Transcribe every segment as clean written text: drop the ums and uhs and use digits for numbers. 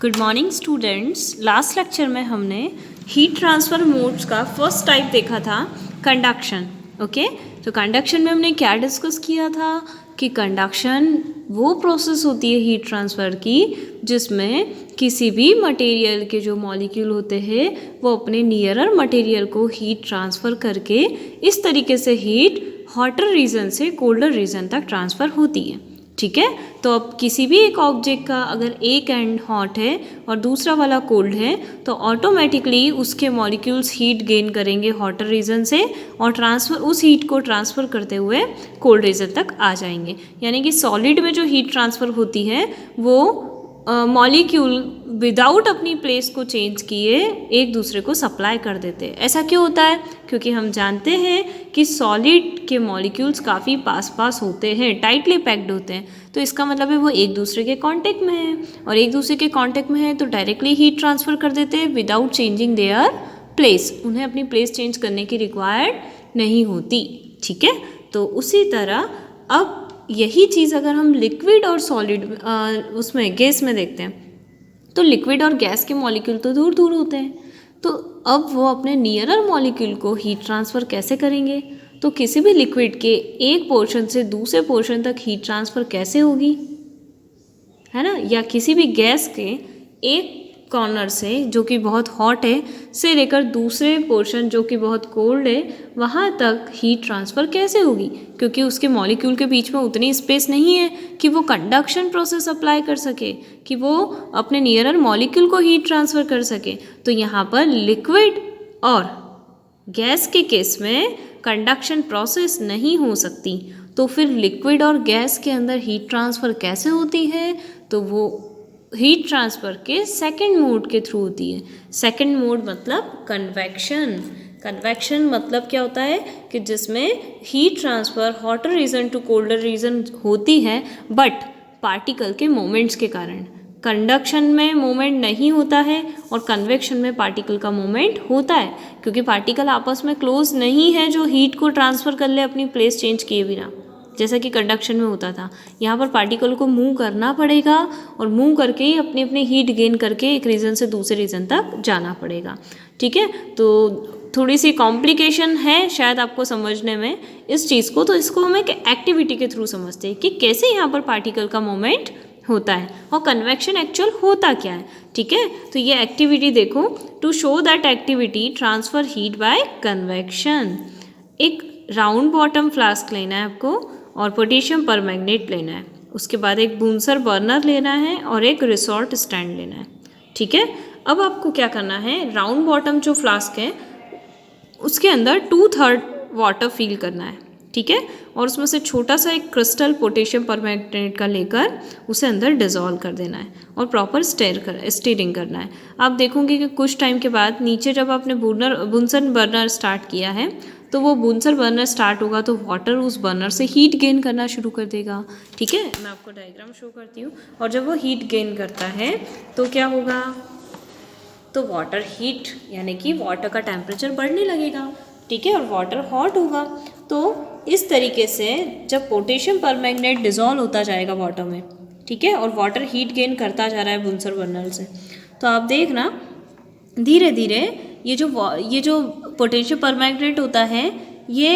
Good morning students. Last lecture में हमने heat transfer modes का फर्स्ट टाइप देखा था, कंडक्शन। ओके, तो कंडक्शन में हमने क्या डिस्कस किया था कि कंडक्शन वो प्रोसेस होती है हीट ट्रांसफ़र की जिसमें किसी भी मटेरियल के जो मॉलिक्यूल होते हैं वो अपने नियरर मटेरियल को हीट ट्रांसफ़र करके इस तरीके से हीट हॉटर रीजन से कोल्डर रीजन तक ट्रांसफ़र होती है। ठीक है, तो अब किसी भी एक ऑब्जेक्ट का अगर एक एंड हॉट है और दूसरा वाला कोल्ड है तो ऑटोमेटिकली उसके मॉलिक्यूल्स हीट गेन करेंगे हॉटर रीजन से और उस हीट को ट्रांसफ़र करते हुए कोल्ड रीजन तक आ जाएंगे। यानी कि सॉलिड में जो हीट ट्रांसफ़र होती है वो मॉलिक्यूल विदाउट अपनी प्लेस को चेंज किए एक दूसरे को सप्लाई कर देते हैं। ऐसा क्यों होता है? क्योंकि हम जानते हैं कि सॉलिड के मॉलिक्यूल्स काफ़ी पास होते हैं, टाइटली पैक्ड होते हैं, तो इसका मतलब है वो एक दूसरे के कांटेक्ट में है और एक दूसरे के कांटेक्ट में है तो डायरेक्टली हीट ट्रांसफ़र कर देते हैं विदाउट चेंजिंग देयर प्लेस। उन्हें अपनी प्लेस चेंज करने की रिक्वायर्ड नहीं होती। ठीक है, तो उसी तरह अब यही चीज़ अगर हम लिक्विड और सॉलिड उसमें गैस में देखते हैं तो लिक्विड और गैस के मॉलिक्यूल तो दूर दूर होते हैं, तो अब वो अपने नियरर मॉलिक्यूल को हीट ट्रांसफ़र कैसे करेंगे? तो किसी भी लिक्विड के एक पोर्शन से दूसरे पोर्शन तक हीट ट्रांसफ़र कैसे होगी, है ना? या किसी भी गैस के एक कॉर्नर से जो कि बहुत हॉट है से लेकर दूसरे पोर्शन जो कि बहुत कोल्ड है वहाँ तक हीट ट्रांसफ़र कैसे होगी? क्योंकि उसके मॉलिक्यूल के बीच में उतनी स्पेस नहीं है कि वो कंडक्शन प्रोसेस अप्लाई कर सके, कि वो अपने नियरर मॉलिक्यूल को हीट ट्रांसफ़र कर सके। तो यहाँ पर लिक्विड और गैस के केस में कंडक्शन प्रोसेस नहीं हो सकती, तो फिर लिक्विड और गैस के अंदर हीट ट्रांसफ़र कैसे होती है? तो वो हीट ट्रांसफ़र के सेकंड मोड के थ्रू होती है। सेकंड मोड मतलब कन्वेक्शन। कन्वेक्शन मतलब क्या होता है कि जिसमें heat transfer hotter region to colder region होती है बट पार्टिकल के मोमेंट्स के कारण। कंडक्शन में मोमेंट नहीं होता है और कन्वेक्शन में पार्टिकल का मोमेंट होता है, क्योंकि पार्टिकल आपस में क्लोज नहीं है जो हीट को ट्रांसफ़र कर ले अपनी प्लेस चेंज किए बिना, जैसा कि कंडक्शन में होता था। यहाँ पर पार्टिकल को मूव करना पड़ेगा और मूव करके ही अपनी अपनी हीट गेन करके एक रीजन से दूसरे रीजन तक जाना पड़ेगा। ठीक है, तो थोड़ी सी कॉम्प्लिकेशन है शायद आपको समझने में इस चीज़ को, तो इसको हम एक एक्टिविटी के थ्रू समझते हैं कि कैसे यहाँ पर पार्टिकल का मोमेंट होता है और कन्वेक्शन एक्चुअल होता क्या है। ठीक है, तो ये एक्टिविटी देखो, to show that activity transfer heat by convection. एक राउंड बॉटम फ्लास्क लेना है आपको और पोटेशियम परमैंगनेट लेना है, उसके बाद एक बूंसर बर्नर लेना है और एक रिसॉर्ट स्टैंड लेना है। ठीक है, अब आपको क्या करना है, राउंड बॉटम जो फ्लास्क है उसके अंदर 2/3 वाटर फिल करना है। ठीक है, और उसमें से छोटा सा एक क्रिस्टल पोटेशियम परमैंगनेट का लेकर उसे अंदर डिज़ोल्व कर देना है और प्रॉपर स्टीरिंग करना है। आप देखोगे कि कुछ टाइम के बाद नीचे जब आपने बुनसन बर्नर स्टार्ट किया है तो वो बुनसर बर्नर स्टार्ट होगा तो वाटर उस बर्नर से हीट गेन करना शुरू कर देगा। ठीक है, मैं आपको डायग्राम शो करती हूँ। और जब वो हीट गेन करता है तो क्या होगा, तो वाटर हीट यानी कि वाटर का टेम्परेचर बढ़ने लगेगा। ठीक है, और वाटर हॉट होगा। तो इस तरीके से जब पोटेशियम परमैंगनेट डिज़ोल्व होता जाएगा वाटर में, ठीक है, और वाटर हीट गेन करता जा रहा है बुनसर बर्नर से, तो आप देखना धीरे धीरे ये जो पोटेशियम परमैंगनेट होता है ये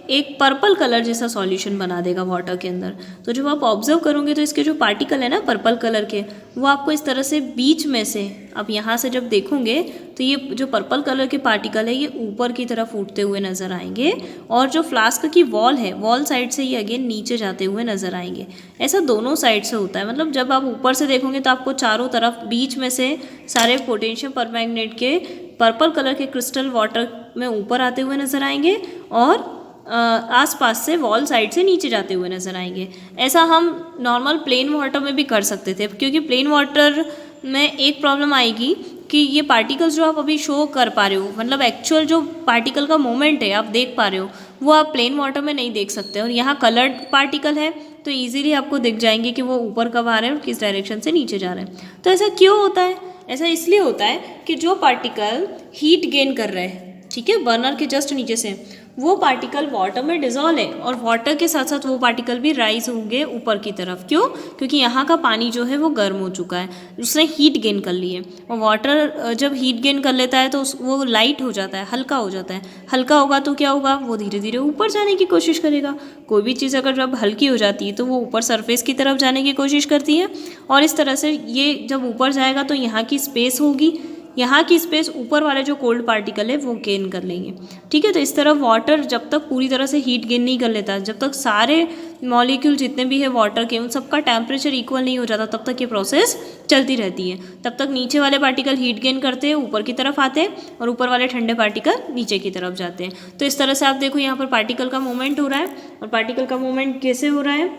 एक पर्पल कलर जैसा सॉल्यूशन बना देगा वाटर के अंदर। तो जब आप ऑब्जर्व करोगे तो इसके जो पार्टिकल है ना पर्पल कलर के, वो आपको इस तरह से बीच में से, आप यहाँ से जब देखोगे तो ये जो पर्पल कलर के पार्टिकल है ये ऊपर की तरफ उठते हुए नज़र आएंगे और जो फ्लास्क की वॉल है वॉल साइड से ये अगेन नीचे जाते हुए नज़र आएंगे। ऐसा दोनों साइड से होता है, मतलब जब आप ऊपर से देखोगे तो आपको चारों तरफ बीच में से सारे पोटेशियम परमैंगनेट के पर्पल कलर के क्रिस्टल वाटर में ऊपर आते हुए नज़र आएंगे और आसपास से वॉल साइड से नीचे जाते हुए नज़र आएंगे। ऐसा हम नॉर्मल प्लेन वाटर में भी कर सकते थे, क्योंकि प्लेन वाटर में एक प्रॉब्लम आएगी कि ये पार्टिकल्स जो आप अभी शो कर पा रहे हो, मतलब एक्चुअल जो पार्टिकल का मोमेंट है आप देख पा रहे हो, वो आप प्लेन वाटर में नहीं देख सकते। और यहाँ कलर्ड पार्टिकल है तो ईजिली आपको दिख जाएंगे कि वो ऊपर कब आ रहे हैं और किस डायरेक्शन से नीचे जा रहे हैं। तो ऐसा क्यों होता है? ऐसा इसलिए होता है कि जो पार्टिकल हीट गेन कर रहे हैं, ठीक है, बर्नर के जस्ट नीचे से, वो पार्टिकल वाटर में डिजॉल्व है और वाटर के साथ साथ वो पार्टिकल भी राइज होंगे ऊपर की तरफ। क्यों? क्योंकि यहाँ का पानी जो है वो गर्म हो चुका है, उसने हीट गेन कर ली है। और वाटर जब हीट गेन कर लेता है तो वो लाइट हो जाता है, हल्का हो जाता है। हल्का होगा तो क्या होगा? वो धीरे धीरे ऊपर जाने की कोशिश करेगा। कोई भी चीज़ अगर जब हल्की हो जाती है तो वो ऊपर सरफेस की तरफ जाने की कोशिश करती है, और इस तरह से ये जब ऊपर जाएगा तो यहाँ की स्पेस होगी, यहाँ की स्पेस ऊपर वाले जो कोल्ड पार्टिकल है वो गेन कर लेंगे। ठीक है, तो इस तरह वाटर जब तक पूरी तरह से हीट गेन नहीं कर लेता, जब तक सारे मॉलिक्यूल जितने भी है वाटर के उन सबका टेम्परेचर इक्वल नहीं हो जाता, तब तक ये प्रोसेस चलती रहती है। तब तक नीचे वाले पार्टिकल हीट गेन करते हैं, ऊपर की तरफ आते हैं, और ऊपर वाले ठंडे पार्टिकल नीचे की तरफ जाते हैं। तो इस तरह से आप देखो यहाँ पर पार्टिकल का मूवमेंट हो रहा है, और पार्टिकल का मूवमेंट कैसे हो रहा है?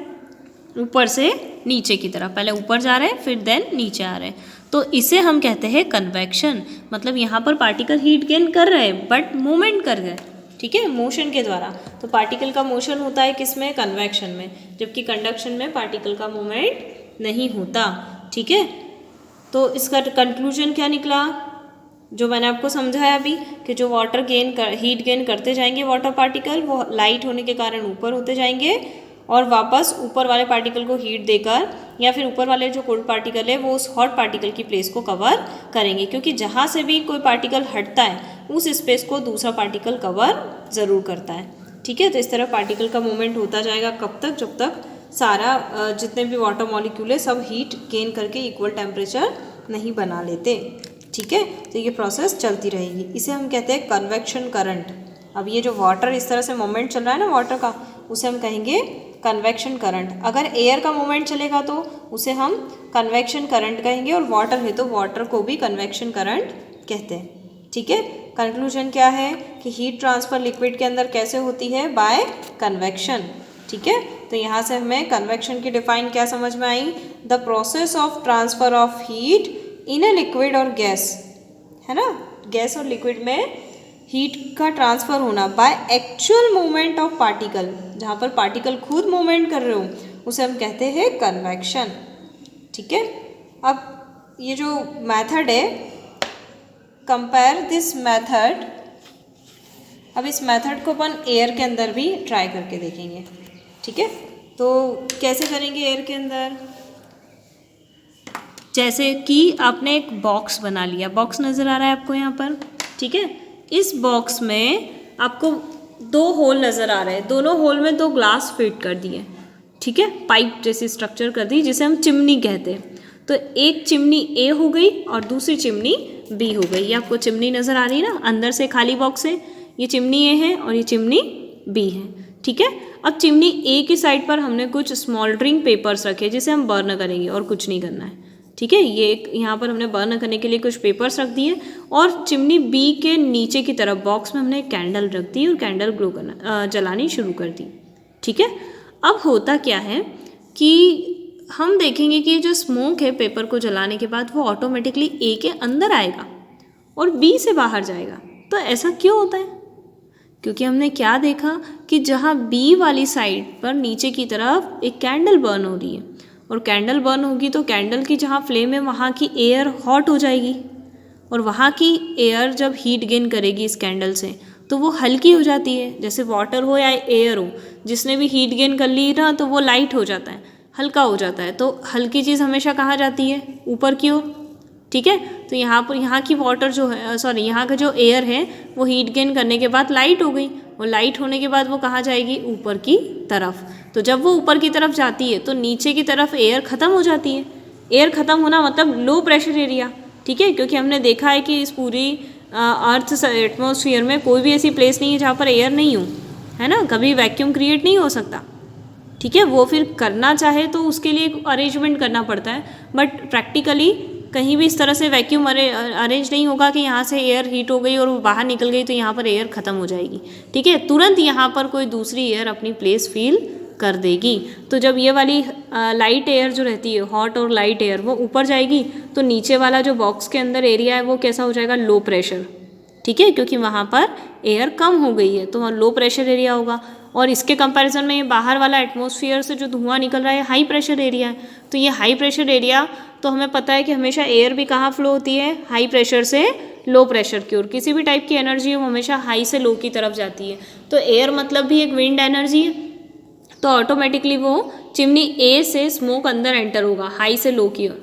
ऊपर से नीचे की तरफ, पहले ऊपर जा रहे हैं फिर देन नीचे आ रहे हैं। तो इसे हम कहते हैं कन्वेक्शन। मतलब यहाँ पर पार्टिकल हीट गेन कर रहे हैं बट मूवमेंट कर रहे हैं, ठीक है, मोशन के द्वारा। तो पार्टिकल का मोशन होता है किसमें? कन्वेक्शन में, जबकि कंडक्शन में पार्टिकल का मूवमेंट नहीं होता। ठीक है, तो इसका कंक्लूजन क्या निकला? जो मैंने आपको समझाया अभी कि जो वाटर हीट गेन करते जाएंगे वाटर पार्टिकल, वो लाइट होने के कारण ऊपर होते जाएंगे और वापस ऊपर वाले पार्टिकल को हीट देकर, या फिर ऊपर वाले जो कोल्ड पार्टिकल है वो उस हॉट पार्टिकल की प्लेस को कवर करेंगे, क्योंकि जहाँ से भी कोई पार्टिकल हटता है उस स्पेस को दूसरा पार्टिकल कवर ज़रूर करता है। ठीक है, तो इस तरह पार्टिकल का मूवमेंट होता जाएगा कब तक? जब तक सारा जितने भी वाटर मॉलिक्यूल है सब हीट गेन करके इक्वल टेम्परेचर नहीं बना लेते। ठीक है, तो ये प्रोसेस चलती रहेगी। इसे हम कहते हैं कन्वेक्शन करंट। अब ये जो वाटर इस तरह से मूवमेंट चल रहा है ना वाटर का, उसे हम कहेंगे कन्वेक्शन करंट। अगर एयर का मूवमेंट चलेगा तो उसे हम कन्वेक्शन करंट कहेंगे, और वाटर है तो वाटर को भी कन्वेक्शन करंट कहते हैं। ठीक है, कंक्लूजन क्या है कि हीट ट्रांसफर लिक्विड के अंदर कैसे होती है? By convection. ठीक है, तो यहाँ से हमें कन्वेक्शन की डिफाइन क्या समझ में आई? The process of transfer of heat in a liquid और गैस, है ना, गैस और लिक्विड में हीट का ट्रांसफ़र होना by actual movement of particle, जहाँ पर पार्टिकल खुद मूवमेंट कर रहे हो उसे हम कहते हैं कन्वेक्शन। ठीक है, अब ये जो मेथड है, कंपेयर दिस मेथड, अब इस मेथड को अपन एयर के अंदर भी ट्राई करके देखेंगे। ठीक है, तो कैसे करेंगे एयर के अंदर? जैसे कि आपने एक बॉक्स बना लिया, बॉक्स नज़र आ रहा है आपको यहाँ पर। ठीक है, इस बॉक्स में आपको 2 होल नज़र आ रहे हैं, दोनों होल में 2 ग्लास फिट कर दिए। ठीक है, पाइप जैसी स्ट्रक्चर कर दी जिसे हम चिमनी कहते हैं। तो एक चिमनी ए हो गई और दूसरी चिमनी बी हो गई। ये आपको चिमनी नज़र आ रही है ना, अंदर से खाली बॉक्स है, ये चिमनी ए है और ये चिमनी बी है। ठीक है, अब चिमनी ए की साइड पर हमने कुछ स्मॉल्डरिंग पेपर्स रखे जिसे हम बर्न करेंगे और कुछ नहीं करना है। ठीक है, ये यहाँ पर हमने बर्न करने के लिए कुछ पेपर्स रख दिए, और चिमनी बी के नीचे की तरफ बॉक्स में हमने कैंडल रख दी और कैंडल ग्लो करना जलानी शुरू कर दी। ठीक है, अब होता क्या है कि हम देखेंगे कि जो स्मोक है पेपर को जलाने के बाद वो ऑटोमेटिकली ए के अंदर आएगा और बी से बाहर जाएगा। तो ऐसा क्यों होता है? क्योंकि हमने क्या देखा कि जहाँ बी वाली साइड पर नीचे की तरफ एक कैंडल बर्न हो रही है, और कैंडल बर्न होगी तो कैंडल की जहाँ फ्लेम है वहाँ की एयर हॉट हो जाएगी, और वहाँ की एयर जब हीट गेन करेगी इस कैंडल से तो वो हल्की हो जाती है। जैसे वाटर हो या एयर हो, जिसने भी हीट गेन कर ली ना तो वो लाइट हो जाता है, हल्का हो जाता है। तो हल्की चीज़ हमेशा कहाँ जाती है? ऊपर की ओर। ठीक है, तो यहाँ पर यहाँ की वाटर जो है, सॉरी यहाँ का जो एयर है वो हीट गेन करने के बाद लाइट हो गई, और लाइट होने के बाद वो कहाँ जाएगी? ऊपर की तरफ। तो जब वो ऊपर की तरफ जाती है तो नीचे की तरफ एयर ख़त्म हो जाती है। एयर ख़त्म होना मतलब लो प्रेशर एरिया। ठीक है, क्योंकि हमने देखा है कि इस पूरी अर्थ एटमॉस्फेयर में कोई भी ऐसी प्लेस नहीं है जहाँ पर एयर नहीं हो, है ना, कभी वैक्यूम क्रिएट नहीं हो सकता। ठीक है, वो फिर करना चाहे तो उसके लिए अरेंजमेंट करना पड़ता है, बट प्रैक्टिकली कहीं भी इस तरह से वैक्यूम अरेंज नहीं होगा कि यहाँ से एयर हीट हो गई और वो बाहर निकल गई तो यहाँ पर एयर ख़त्म हो जाएगी। ठीक है, तुरंत यहाँ पर कोई दूसरी एयर अपनी प्लेस फील कर देगी। तो जब ये वाली लाइट एयर जो रहती है, हॉट और लाइट एयर, वो ऊपर जाएगी तो नीचे वाला जो बॉक्स के अंदर एरिया है वो कैसा हो जाएगा? Low pressure. ठीक है, क्योंकि वहाँ पर एयर कम हो गई है तो वहाँ लो प्रेशर एरिया होगा, और इसके कंपैरिजन में ये बाहर वाला एटमॉस्फेयर से जो धुआं निकल रहा है हाई प्रेशर एरिया है। तो ये हाई प्रेशर एरिया, तो हमें पता है कि हमेशा एयर भी कहाँ फ्लो होती है? हाई प्रेशर से लो प्रेशर की ओर। किसी भी टाइप की एनर्जी है वो हमेशा हाई से लो की तरफ जाती है। तो एयर मतलब भी एक विंड एनर्जी है, तो ऑटोमेटिकली वो चिमनी ए से स्मोक अंदर एंटर होगा हाई से लो की ओर,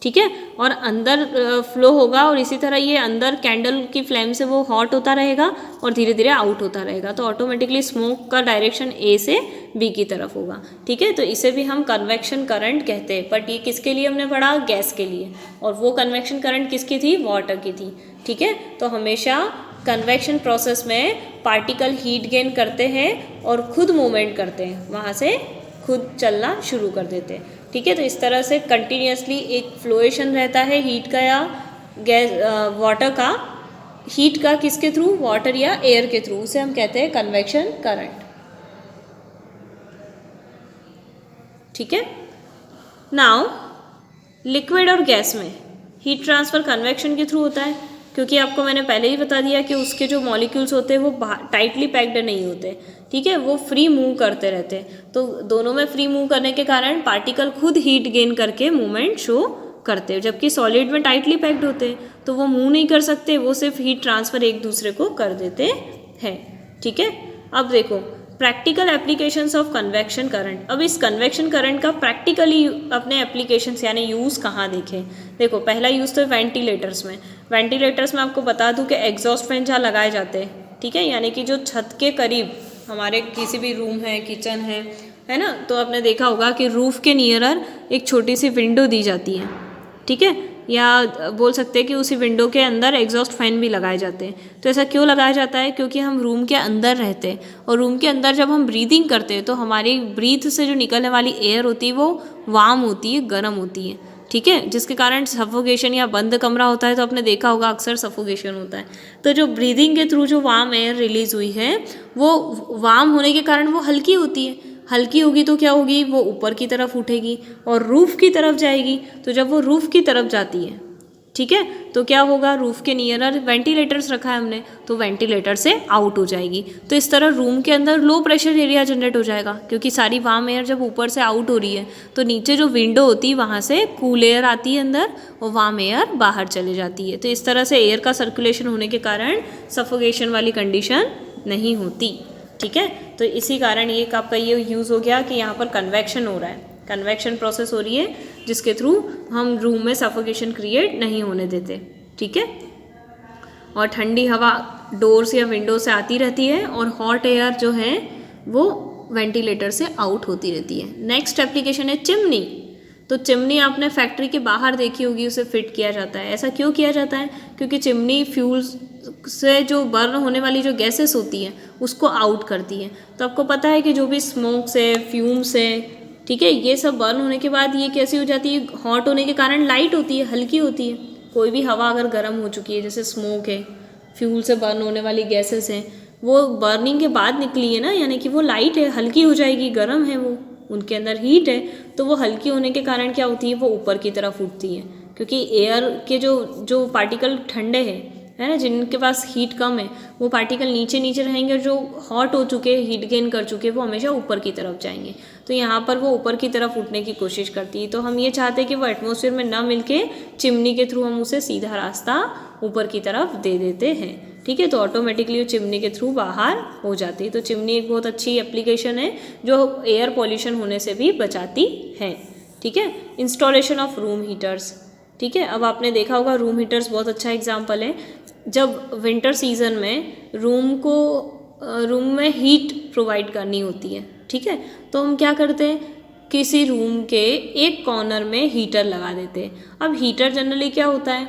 ठीक है, और अंदर फ्लो होगा, और इसी तरह ये अंदर कैंडल की फ्लेम से वो हॉट होता रहेगा और धीरे धीरे आउट होता रहेगा। तो ऑटोमेटिकली स्मोक का डायरेक्शन ए से बी की तरफ होगा, ठीक है। तो इसे भी हम कन्वेक्शन करंट कहते हैं। बट ये किसके लिए हमने पढ़ा? गैस के लिए। और वो कन्वेक्शन करंट किसकी थी? वाटर की थी, ठीक है। तो हमेशा कन्वेक्शन प्रोसेस में पार्टिकल हीट गेन करते हैं और खुद मूवमेंट करते हैं, वहाँ से खुद चलना शुरू कर देते हैं, ठीक है। तो इस तरह से कंटिन्यूसली एक फ्लोएशन रहता है हीट का या गैस वाटर का, हीट का किसके थ्रू? वाटर या एयर के थ्रू। उसे हम कहते हैं कन्वेक्शन करंट, ठीक है। नाउ लिक्विड और गैस में हीट ट्रांसफ़र कन्वेक्शन के थ्रू होता है, क्योंकि आपको मैंने पहले ही बता दिया कि उसके जो मॉलिक्यूल्स होते हैं वो टाइटली पैक्ड नहीं होते, ठीक है, वो फ्री मूव करते रहते हैं। तो दोनों में फ्री मूव करने के कारण पार्टिकल खुद हीट गेन करके मूवमेंट शो करते हैं, जबकि सॉलिड में टाइटली पैक्ड होते हैं तो वो मूव नहीं कर सकते, वो सिर्फ हीट ट्रांसफ़र एक दूसरे को कर देते हैं, ठीक है। अब देखो practical applications of convection current. अब इस कन्वेक्शन करंट का प्रैक्टिकली अपने एप्लीकेशंस यानी यूज़ कहाँ देखें? देखो पहला यूज़ तो वेंटिलेटर्स में। वेंटिलेटर्स में आपको बता दूं कि एग्जॉस्ट फैन जहाँ लगाए जाते हैं, ठीक है, यानी कि जो छत के करीब हमारे किसी भी रूम है, किचन है ना, तो आपने देखा होगा कि रूफ़ के नियरर एक छोटी सी विंडो दी जाती है, ठीक है, या बोल सकते हैं कि उसी विंडो के अंदर एग्जॉस्ट फैन भी लगाए जाते हैं। तो ऐसा क्यों लगाया जाता है? क्योंकि हम रूम के अंदर रहते हैं, और रूम के अंदर जब हम ब्रीदिंग करते हैं तो हमारी ब्रीथ से जो निकलने वाली एयर होती है वो वार्म होती है, गर्म होती है, ठीक है, जिसके कारण सफोकेशन या बंद कमरा होता है तो आपने देखा होगा अक्सर सफोकेशन होता है। तो जो ब्रीदिंग के थ्रू जो वार्म एयर रिलीज हुई है वो वार्म होने के कारण वो हल्की होती है। हल्की होगी तो क्या होगी? वो ऊपर की तरफ उठेगी और रूफ़ की तरफ जाएगी। तो जब वो रूफ़ की तरफ जाती है, ठीक है, तो क्या होगा? रूफ़ के नियरर वेंटिलेटर्स रखा है हमने, तो वेंटिलेटर से आउट हो जाएगी। तो इस तरह रूम के अंदर लो प्रेशर एरिया जनरेट हो जाएगा, क्योंकि सारी वार्म एयर जब ऊपर से आउट हो रही है तो नीचे जो विंडो होती है वहाँ से कूल एयर आती है अंदर और वार्म एयर बाहर चले जाती है। तो इस तरह से एयर का सर्कुलेशन होने के कारण सफोकेशन वाली कंडीशन नहीं होती, ठीक है। तो इसी कारण ये आपका ये यूज़ हो गया कि यहाँ पर कन्वेक्शन हो रहा है, कन्वेक्शन प्रोसेस हो रही है जिसके थ्रू हम रूम में सफोकेशन क्रिएट नहीं होने देते, ठीक है। और ठंडी हवा डोर्स या विंडो से आती रहती है और हॉट एयर जो है वो वेंटिलेटर से आउट होती रहती है। नेक्स्ट एप्लीकेशन है चिमनी। तो चिमनी आपने फैक्ट्री के बाहर देखी होगी, उसे फिट किया जाता है। ऐसा क्यों किया जाता है? क्योंकि चिमनी फ्यूल से जो बर्न होने वाली जो गैसेस होती हैं उसको आउट करती है। तो आपको पता है कि जो भी स्मोक से, फ्यूम से, ठीक है, ये सब बर्न होने के बाद ये कैसी हो जाती है? हॉट होने के कारण लाइट होती है, हल्की होती है। कोई भी हवा अगर गर्म हो चुकी है, जैसे स्मोक है, फ्यूल से बर्न होने वाली गैसेस हैं, वो बर्निंग के बाद निकली है ना, यानी कि वो लाइट है, हल्की हो जाएगी, गर्म है, वो उनके अंदर हीट है, तो वो हल्की होने के कारण क्या होती है? वो ऊपर की तरफ उठती है, क्योंकि एयर के जो पार्टिकल ठंडे हैं, है ना, जिनके पास हीट कम है, वो पार्टिकल नीचे नीचे रहेंगे, और जो हॉट हो चुके, हीट गेन कर चुके, वो हमेशा ऊपर की तरफ जाएंगे। तो यहाँ पर वो ऊपर की तरफ उठने की कोशिश करती है। तो हम ये चाहते हैं कि वो एटमॉस्फेयर में ना मिलके चिमनी के थ्रू हम उसे सीधा रास्ता ऊपर की तरफ दे देते हैं, ठीक है। तो ऑटोमेटिकली वो चिमनी के थ्रू बाहर हो जाती है। तो चिमनी एक बहुत अच्छी एप्लीकेशन है जो एयर पॉल्यूशन होने से भी बचाती है, ठीक है। इंस्टॉलेशन ऑफ रूम हीटर्स, ठीक है। अब आपने देखा होगा रूम हीटर्स बहुत अच्छा एग्जाम्पल है। जब विंटर सीजन में रूम में हीट प्रोवाइड करनी होती है, ठीक है, तो हम क्या करते हैं? किसी रूम के एक कॉर्नर में हीटर लगा देते हैं। अब हीटर जनरली क्या होता है?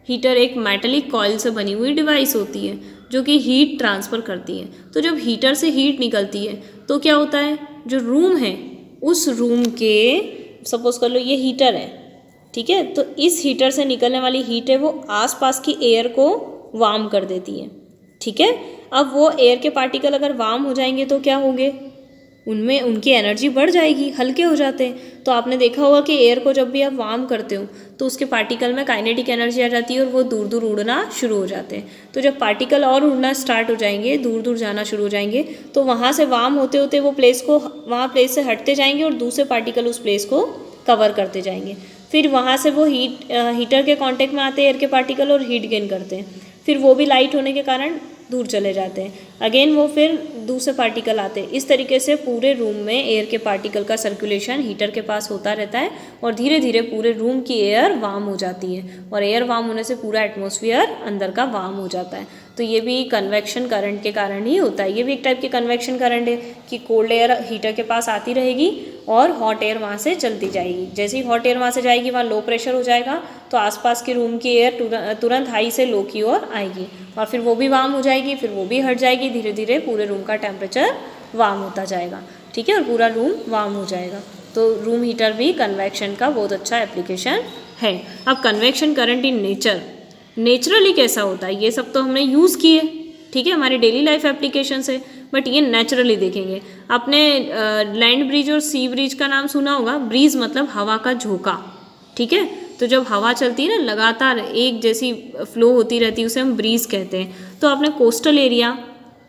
हीटर एक मेटलिक कॉइल से बनी हुई डिवाइस होती है जो कि हीट ट्रांसफ़र करती है। तो जब हीटर से हीट निकलती है तो क्या होता है? जो रूम है उस रूम के, सपोज कर लो ये हीटर है, ठीक है, तो इस हीटर से निकलने वाली हीट है वो आसपास की एयर को वार्म कर देती है, ठीक है। अब वो एयर के पार्टिकल अगर वार्म हो जाएंगे तो क्या होंगे? उनमें उनकी एनर्जी बढ़ जाएगी, हल्के हो जाते हैं। तो आपने देखा होगा कि एयर को जब भी आप वार्म करते हो तो उसके पार्टिकल में काइनेटिक एनर्जी आ जाती है और वो दूर दूर उड़ना शुरू हो जाते हैं। तो जब पार्टिकल और उड़ना स्टार्ट हो जाएंगे, दूर दूर जाना शुरू हो जाएंगे, तो वहाँ से वार्म होते होते वो प्लेस से हटते जाएंगे और दूसरे पार्टिकल उस प्लेस को कवर करते जाएंगे। फिर वहाँ से वो हीटर के कांटेक्ट में आते हैं एयर के पार्टिकल और हीट गेन करते हैं। फिर वो भी लाइट होने के कारण दूर चले जाते हैं, अगेन वो फिर दूसरे पार्टिकल आते हैं। इस तरीके से पूरे रूम में एयर के पार्टिकल का सर्कुलेशन हीटर के पास होता रहता है और धीरे धीरे पूरे रूम की एयर वार्म हो जाती है और एयर वार्म होने से पूरा एटमॉस्फेयर अंदर का वार्म हो जाता है। तो ये भी कन्वेक्शन करंट के कारण ही होता है। ये भी एक टाइप की कन्वेक्शन करंट है कि कोल्ड एयर हीटर के पास आती रहेगी और हॉट एयर वहाँ से चलती जाएगी। जैसे ही हॉट एयर वहाँ से जाएगी वहाँ लो प्रेशर हो जाएगा तो आसपास के रूम की एयर तुरंत हाई से लो की ओर आएगी और फिर वो भी वार्म हो जाएगी, फिर वो भी हट जाएगी, धीरे धीरे पूरे रूम का टेम्परेचर वार्म होता जाएगा, ठीक है, और पूरा रूम वार्म हो जाएगा। तो रूम हीटर भी कन्वेक्शन का बहुत अच्छा एप्लीकेशन है। अब कन्वेक्शन करंट इन नेचुरली कैसा होता है, ये सब तो हमने यूज़ किए, ठीक है, हमारे डेली लाइफ एप्लीकेशन से, बट ये नेचुरली देखेंगे। आपने लैंड ब्रिज और सी ब्रिज का नाम सुना होगा। ब्रीज मतलब हवा का झोंका, ठीक है, तो जब हवा चलती है ना लगातार एक जैसी फ्लो होती रहती है उसे हम ब्रीज कहते हैं। तो आपने कोस्टल एरिया,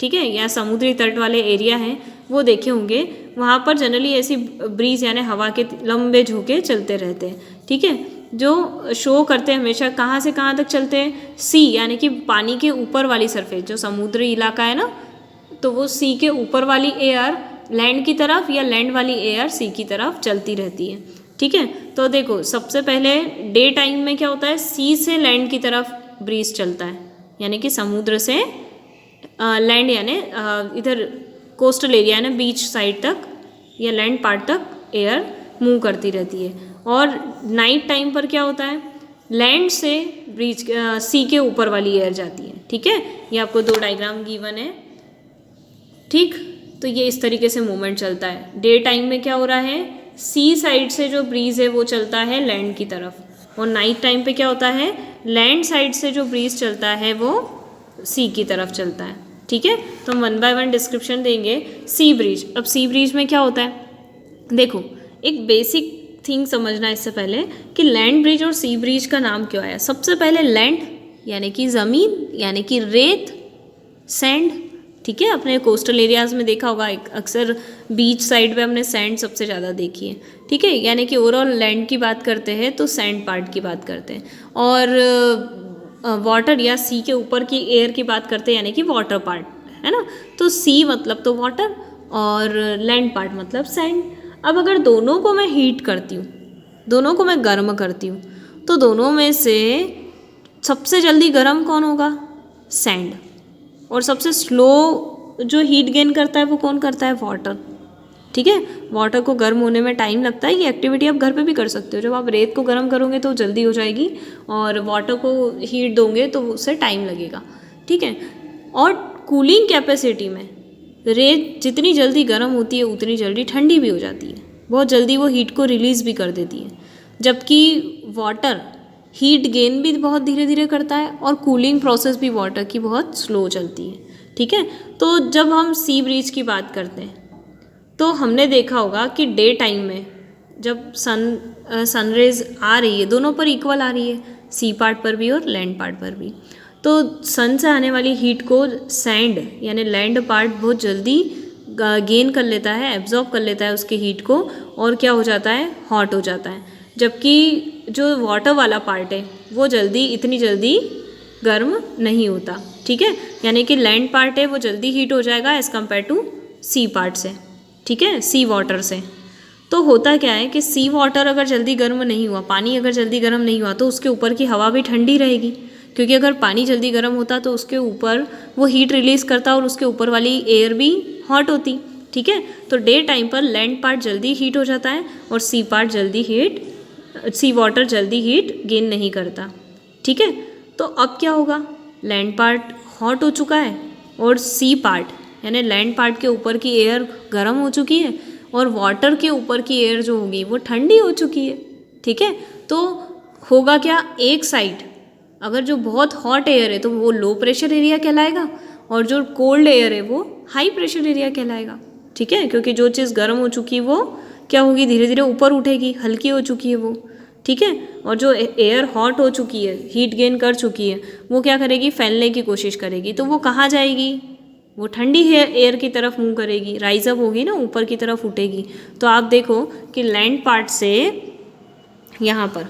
ठीक है, या समुद्री तट वाले एरिया हैं वो देखे होंगे, वहाँ पर जनरली ऐसी ब्रीज यानी हवा के लंबे झोंके चलते रहते हैं, ठीक है, जो शो करते हैं हमेशा कहाँ से कहाँ तक चलते हैं, सी यानी कि पानी के ऊपर वाली सरफेस, जो समुद्री इलाका है ना, तो वो सी के ऊपर वाली एयर लैंड की तरफ या लैंड वाली एयर सी की तरफ चलती रहती है, ठीक है। तो देखो सबसे पहले डे टाइम में क्या होता है, सी से लैंड की तरफ ब्रीज चलता है, यानी कि समुद्र से लैंड यानी इधर कोस्टल एरिया है ना बीच साइड तक या लैंड पार्ट तक एयर मूव करती रहती है। और नाइट टाइम पर क्या होता है, लैंड से ब्रीज सी के ऊपर वाली एयर जाती है, ठीक है। ये आपको दो डायग्राम गिवन है, ठीक। तो ये इस तरीके से मूवमेंट चलता है। डे टाइम में क्या हो रहा है, सी साइड से जो ब्रीज है वो चलता है लैंड की तरफ, और नाइट टाइम पे क्या होता है, लैंड साइड से जो ब्रीज चलता है वो सी की तरफ चलता है, ठीक है। तो हम 1 बाय 1 डिस्क्रिप्शन देंगे। सी ब्रिज, अब सी ब्रिज में क्या होता है, देखो एक बेसिक थिंग समझना इससे पहले कि लैंड ब्रिज और सी ब्रिज का नाम क्यों आया। सबसे पहले लैंड यानी कि ज़मीन यानी कि रेत, सैंड, ठीक है, अपने कोस्टल एरियाज़ में देखा होगा अक्सर बीच साइड पे हमने सैंड सबसे ज़्यादा देखी है, ठीक है, यानी कि ओवरऑल लैंड की बात करते हैं तो सैंड पार्ट की बात करते हैं, और वाटर या सी के ऊपर की एयर की बात करते हैं यानी कि वाटर पार्ट, है ना। तो सी मतलब तो वाटर और लैंड पार्ट मतलब सैंड। अब अगर दोनों को मैं हीट करती हूँ, दोनों को मैं गर्म करती हूँ, तो दोनों में से सबसे जल्दी गर्म कौन होगा, सैंड, और सबसे स्लो जो हीट गेन करता है वो कौन करता है, वाटर, ठीक है। वाटर को गर्म होने में टाइम लगता है। ये एक्टिविटी आप घर पे भी कर सकते हो। जब आप रेत को गर्म करोगे तो जल्दी हो जाएगी और वाटर को हीट दोगे तो उससे टाइम लगेगा, ठीक है। और कूलिंग कैपेसिटी में रेत जितनी जल्दी गर्म होती है उतनी जल्दी ठंडी भी हो जाती है, बहुत जल्दी वो हीट को रिलीज़ भी कर देती है, जबकि वाटर हीट गेन भी बहुत धीरे धीरे करता है और कूलिंग प्रोसेस भी वाटर की बहुत स्लो चलती है, ठीक है। तो जब हम सी ब्रीज की बात करते हैं तो हमने देखा होगा कि डे टाइम में जब सनरेज आ रही है, दोनों पर इक्वल आ रही है, सी पार्ट पर भी और लैंड पार्ट पर भी, तो सन से आने वाली हीट को सैंड यानी लैंड पार्ट बहुत जल्दी गेन कर लेता है, एब्जॉर्ब कर लेता है उसके हीट को, और क्या हो जाता है, हॉट हो जाता है। जबकि जो वाटर वाला पार्ट है वो इतनी जल्दी गर्म नहीं होता, ठीक है। यानी कि लैंड पार्ट है वो जल्दी हीट हो जाएगा as compare to C part से, ठीक है, सी वाटर से। तो होता क्या है कि सी वाटर अगर जल्दी गर्म नहीं हुआ, पानी अगर जल्दी गर्म नहीं हुआ तो उसके ऊपर की हवा भी ठंडी रहेगी, क्योंकि अगर पानी जल्दी गर्म होता तो उसके ऊपर वो हीट रिलीज़ करता और उसके ऊपर वाली एयर भी हॉट होती, ठीक है। तो डे टाइम पर लैंड पार्ट जल्दी हीट हो जाता है और सी वाटर जल्दी हीट गेन नहीं करता, ठीक है। तो अब क्या होगा, लैंड पार्ट हॉट हो चुका है और सी पार्ट यानी लैंड पार्ट के ऊपर की एयर गर्म हो चुकी है और वाटर के ऊपर की एयर जो होगी वो ठंडी हो चुकी है, ठीक है। तो होगा क्या, एक साइड अगर जो बहुत हॉट एयर है तो वो लो प्रेशर एरिया कहलाएगा और जो कोल्ड एयर है वो हाई प्रेशर एरिया कहलाएगा, ठीक है, क्योंकि जो चीज़ गर्म हो चुकी है वो क्या होगी, धीरे धीरे ऊपर उठेगी, हल्की हो चुकी है वो, ठीक है। और जो एयर हॉट हो चुकी है, हीट गेन कर चुकी है, वो क्या करेगी, फैलने की कोशिश करेगी, तो वो कहाँ जाएगी, वो ठंडी एयर की तरफ मूव करेगी, राइज अप होगी ना, ऊपर की तरफ उठेगी। तो आप देखो कि लैंड पार्ट से यहाँ पर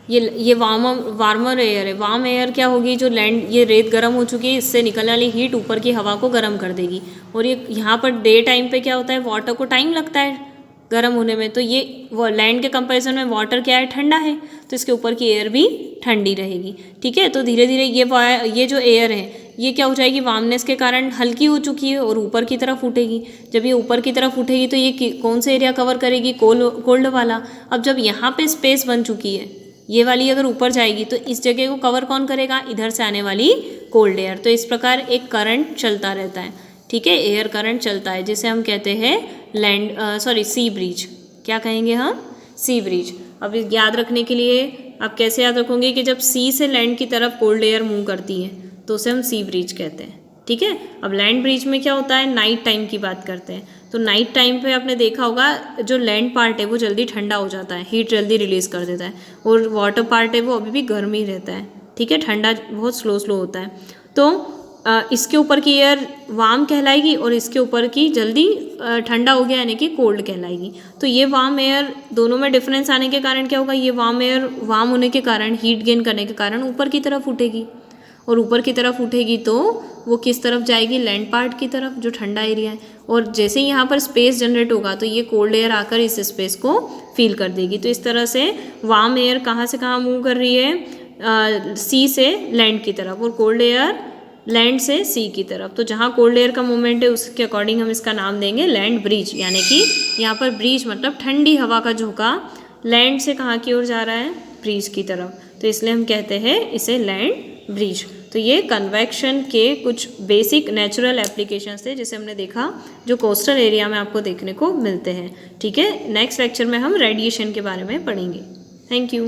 ये वार्मर एयर है। वार्म एयर क्या होगी, जो लैंड, ये रेत गर्म हो चुकी है, इससे निकलने वाली हीट ऊपर की हवा को गर्म कर देगी। और ये यहाँ पर डे टाइम पे क्या होता है, वाटर को टाइम लगता है गर्म होने में, तो ये लैंड के कंपैरिजन में वाटर क्या है, ठंडा है, तो इसके ऊपर की एयर भी ठंडी रहेगी। ठीक है, तो धीरे धीरे ये जो एयर है ये क्या हो जाएगी, वार्मनेस के कारण हल्की हो चुकी है और ऊपर की तरफ उठेगी। जब ये ऊपर की तरफ उठेगी तो ये कौन से एरिया कवर करेगी, कोल्ड वाला। अब जब यहाँ पे स्पेस बन चुकी है, ये वाली अगर ऊपर जाएगी तो इस जगह को कवर कौन करेगा, इधर से आने वाली कोल्ड एयर। तो इस प्रकार एक करंट चलता रहता है। ठीक है, एयर करंट चलता है, जिसे हम कहते हैं सी ब्रीज। क्या कहेंगे हम, सी ब्रीज। अब याद रखने के लिए आप कैसे याद रखोगे कि जब सी से लैंड की तरफ कोल्ड एयर मूव करती है तो उसे हम सी ब्रीज कहते हैं। ठीक है, अब लैंड ब्रीज में क्या होता है, नाइट टाइम की बात करते हैं। तो नाइट टाइम पे आपने देखा होगा जो लैंड पार्ट है वो जल्दी ठंडा हो जाता है, हीट जल्दी रिलीज कर देता है, और वाटर पार्ट है वो अभी भी गर्म ही रहता है। ठीक है, ठंडा बहुत स्लो होता है। तो इसके ऊपर की एयर वार्म कहलाएगी और इसके ऊपर की जल्दी ठंडा हो गया यानी कि कोल्ड कहलाएगी। तो ये वार्म एयर, दोनों में डिफरेंस आने के कारण क्या होगा, ये वार्म एयर वार्म होने के कारण, हीट गेन करने के कारण ऊपर की तरफ उठेगी, और ऊपर की तरफ उठेगी तो वो किस तरफ जाएगी, लैंड पार्ट की तरफ, जो ठंडा एरिया है। और जैसे ही यहाँ पर स्पेस जनरेट होगा तो ये कोल्ड एयर आकर इस स्पेस को फील कर देगी। तो इस तरह से वार्म एयर कहाँ से कहाँ मूव कर रही है, सी से लैंड की तरफ, और कोल्ड एयर लैंड से सी की तरफ। तो जहाँ कोल्ड एयर का मूवमेंट है उसके अकॉर्डिंग हम इसका नाम देंगे लैंड ब्रीज, यानी कि यहाँ पर ब्रीज मतलब ठंडी हवा का झोंका लैंड से कहाँ की ओर जा रहा है, ब्रीज की तरफ। तो इसलिए हम कहते हैं इसे लैंड ब्रीज। तो ये कन्वेक्शन के कुछ बेसिक नेचुरल एप्लीकेशंस थे जिसे हमने देखा, जो कोस्टल एरिया में आपको देखने को मिलते हैं। ठीक है, नेक्स्ट लेक्चर में हम रेडिएशन के बारे में पढ़ेंगे। Thank you.